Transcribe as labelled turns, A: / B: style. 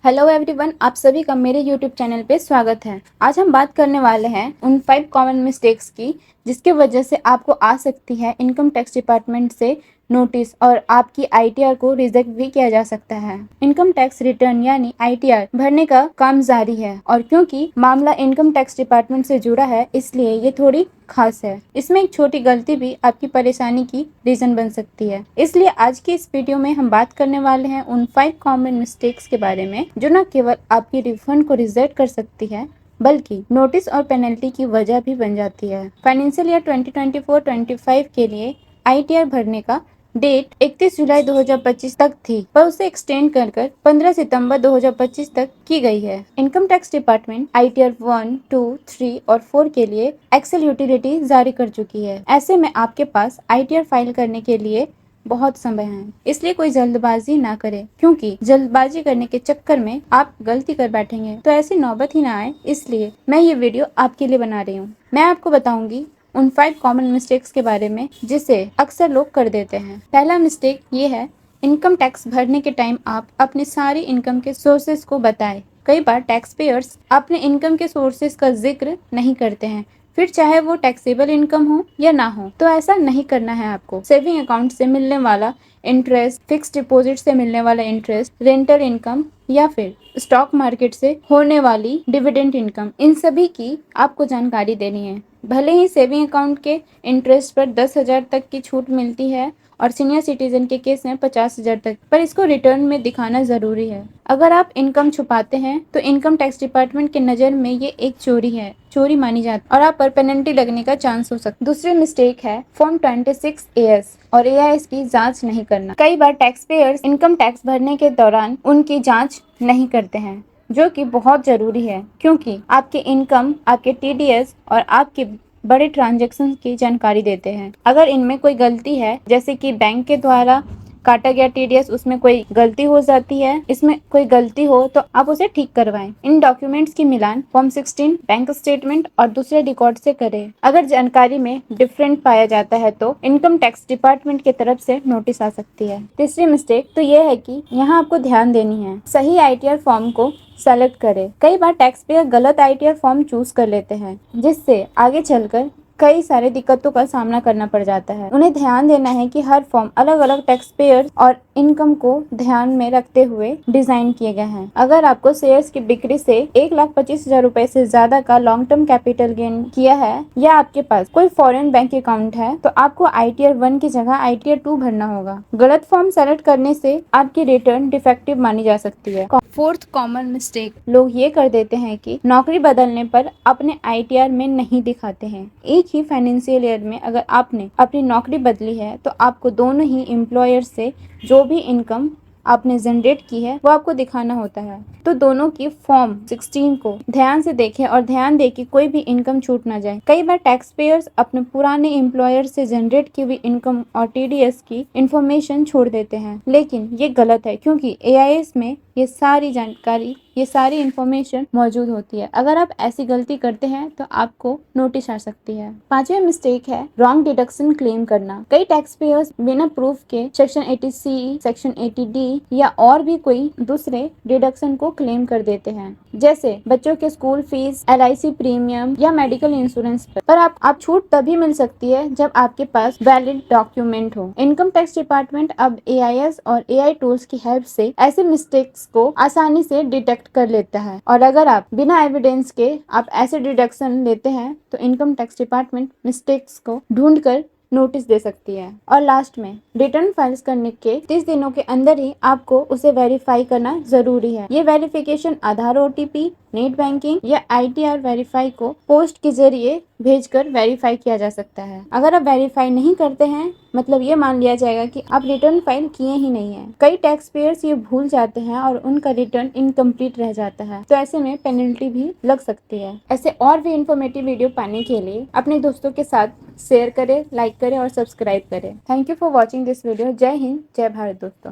A: Hello everyone, आप सभी का मेरे यूट्यूब चैनल पे स्वागत है। आज हम बात करने वाले हैं उन 5 कॉमन मिस्टेक्स की जिसके वजह से आपको आ सकती है इनकम टैक्स डिपार्टमेंट से नोटिस और आपकी आईटीआर को रिजेक्ट भी किया जा सकता है। इनकम टैक्स रिटर्न यानी आईटीआर भरने का काम जारी है और क्योंकि मामला इनकम टैक्स डिपार्टमेंट से जुड़ा है इसलिए ये थोड़ी खास है। इसमें एक छोटी गलती भी आपकी परेशानी की रीजन बन सकती है। इसलिए आज की इस वीडियो में हम बात करने वाले हैं उन 5 कॉमन मिस्टेक्स के बारे में जो न केवल आपकी रिफंड को रिजेक्ट कर सकती है बल्कि नोटिस और पेनल्टी की वजह भी बन जाती है। फाइनेंशियल ईयर 2024-25 के लिए आईटीआर भरने का डेट 31 जुलाई 2025 तक थी पर उसे एक्सटेंड कर 15 सितंबर 2025 तक की गई है। इनकम टैक्स डिपार्टमेंट आईटीआर 1, 2, 3 और 4 के लिए एक्सेल यूटिलिटी जारी कर चुकी है। ऐसे में आपके पास आईटीआर फाइल करने के लिए बहुत समय है, इसलिए कोई जल्दबाजी ना करें क्योंकि जल्दबाजी करने के चक्कर में आप गलती कर बैठेंगे तो ऐसी नौबत ही ना आए, इसलिए मैं ये वीडियो आपके लिए बना रही हूँ। मैं आपको बताऊंगी उन 5 कॉमन मिस्टेक्स के बारे में जिसे अक्सर लोग कर देते हैं। पहला मिस्टेक ये है, इनकम टैक्स भरने के टाइम आप अपने सारी इनकम के सोर्सेज को बताएं। कई बार टैक्स पेयर्स अपने इनकम के सोर्सेज का जिक्र नहीं करते हैं, फिर चाहे वो टैक्सेबल इनकम हो या ना हो। तो ऐसा नहीं करना है आपको। सेविंग अकाउंट से मिलने वाला इंटरेस्ट, फिक्स डिपॉजिट से मिलने वाला इंटरेस्ट, रेंटल इनकम या फिर स्टॉक मार्केट से होने वाली डिविडेंड इनकम, इन सभी की आपको जानकारी देनी है। भले ही सेविंग अकाउंट के इंटरेस्ट पर 10,000 तक की छूट मिलती है और सीनियर सिटीजन के केस में 50,000 तक, पर इसको रिटर्न में दिखाना जरूरी है। अगर आप इनकम छुपाते हैं तो इनकम टैक्स डिपार्टमेंट के नज़र में ये एक चोरी है, चोरी मानी जाती और आप पर पेनल्टी लगने का चांस हो सकता है। दूसरी मिस्टेक है फॉर्म 26 AS और AIS की जांच नहीं करना। कई बार टैक्स पेयर्स इनकम टैक्स भरने के दौरान उनकी जांच नहीं करते हैं जो कि बहुत जरूरी है क्योंकि आपके इनकम, आपके TDS और आपके बड़े ट्रांजैक्शन की जानकारी देते हैं। अगर इनमें कोई गलती है जैसे कि बैंक के द्वारा काटा गया TDS, उसमें कोई गलती हो जाती है, इसमें कोई गलती हो तो आप उसे ठीक करवाएं। इन डॉक्यूमेंट्स की मिलान फॉर्म 16, बैंक स्टेटमेंट और दूसरे रिकॉर्ड से करें। अगर जानकारी में डिफरेंट पाया जाता है तो इनकम टैक्स डिपार्टमेंट की तरफ से नोटिस आ सकती है। तीसरी मिस्टेक तो ये है कि यहाँ आपको ध्यान देनी है, सही आईटीआर फॉर्म को सेलेक्ट करें। कई बार टैक्स पेयर गलत आईटीआर फॉर्म चूज कर लेते हैं जिससे आगे चलकर कई सारे दिक्कतों का सामना करना पड़ जाता है। उन्हें ध्यान देना है कि हर फॉर्म अलग अलग टैक्स पेयर और इनकम को ध्यान में रखते हुए डिजाइन किए गए हैं। अगर आपको शेयर्स की बिक्री से 1,25,000 रुपए से ज्यादा का लॉन्ग टर्म कैपिटल गेन किया है या आपके पास कोई फॉरेन बैंक अकाउंट है तो आपको आईटीआर 1 की जगह आईटीआर 2 भरना होगा। गलत फॉर्म सेलेक्ट करने से आपकी रिटर्न डिफेक्टिव मानी जा सकती है। फोर्थ कॉमन मिस्टेक, लोग ये कर देते हैं कि नौकरी बदलने पर अपने आईटीआर में नहीं दिखाते हैं। एक ही फाइनेंशियल ईयर में अगर आपने अपनी नौकरी बदली है तो आपको दोनों ही एम्प्लॉयर से जो भी इनकम आपने जनरेट की है वो आपको दिखाना होता है। तो दोनों की फॉर्म 16 को ध्यान से देखें और ध्यान दें कि कोई भी इनकम छूट ना जाए। कई बार टैक्स पेयर्स अपने पुराने एम्प्लॉयर से जनरेट की हुई इनकम और TDS की इंफॉर्मेशन छोड़ देते हैं, लेकिन ये गलत है क्योंकि AIS में ये सारी जानकारी, ये सारी इंफॉर्मेशन मौजूद होती है। अगर आप ऐसी गलती करते हैं तो आपको नोटिस आ सकती है। पांचवी मिस्टेक है रॉन्ग डिडक्शन क्लेम करना। कई टैक्स पेयर्स बिना प्रूफ के सेक्शन 80C, सेक्शन 80D या और भी कोई दूसरे डिडक्शन को क्लेम कर देते हैं, जैसे बच्चों के स्कूल फीस, LIC प्रीमियम या मेडिकल इंश्योरेंस पर आप छूट तभी मिल सकती है जब आपके पास वैलिड डॉक्यूमेंट हो। इनकम टैक्स डिपार्टमेंट अब AIS और AI टूल्स की हेल्प से ऐसे मिस्टेक्स को आसानी से डिटेक्ट कर लेता है और अगर आप बिना एविडेंस के आप ऐसे डिडक्शन लेते हैं तो इनकम टैक्स डिपार्टमेंट मिस्टेक्स को ढूंढकर नोटिस दे सकती है। और लास्ट में रिटर्न फाइल्स करने के 30 दिनों के अंदर ही आपको उसे वेरीफाई करना जरूरी है। ये वेरिफिकेशन आधार OTP, नेट बैंकिंग या ITR वेरीफाई को पोस्ट के जरिए भेजकर वेरीफाई किया जा सकता है। अगर आप वेरीफाई नहीं करते हैं मतलब ये मान लिया जाएगा कि आप रिटर्न फाइल किए ही नहीं है। कई टैक्स पेयर्स ये भूल जाते हैं और उनका रिटर्न इनकम्प्लीट रह जाता है, तो ऐसे में पेनल्टी भी लग सकती है। ऐसे और भी इंफॉर्मेटिव वीडियो पाने के लिए अपने दोस्तों के साथ शेयर करें, लाइक करें और सब्सक्राइब करें। Thank you for watching this video. जय हिंद, जय भारत दोस्तों।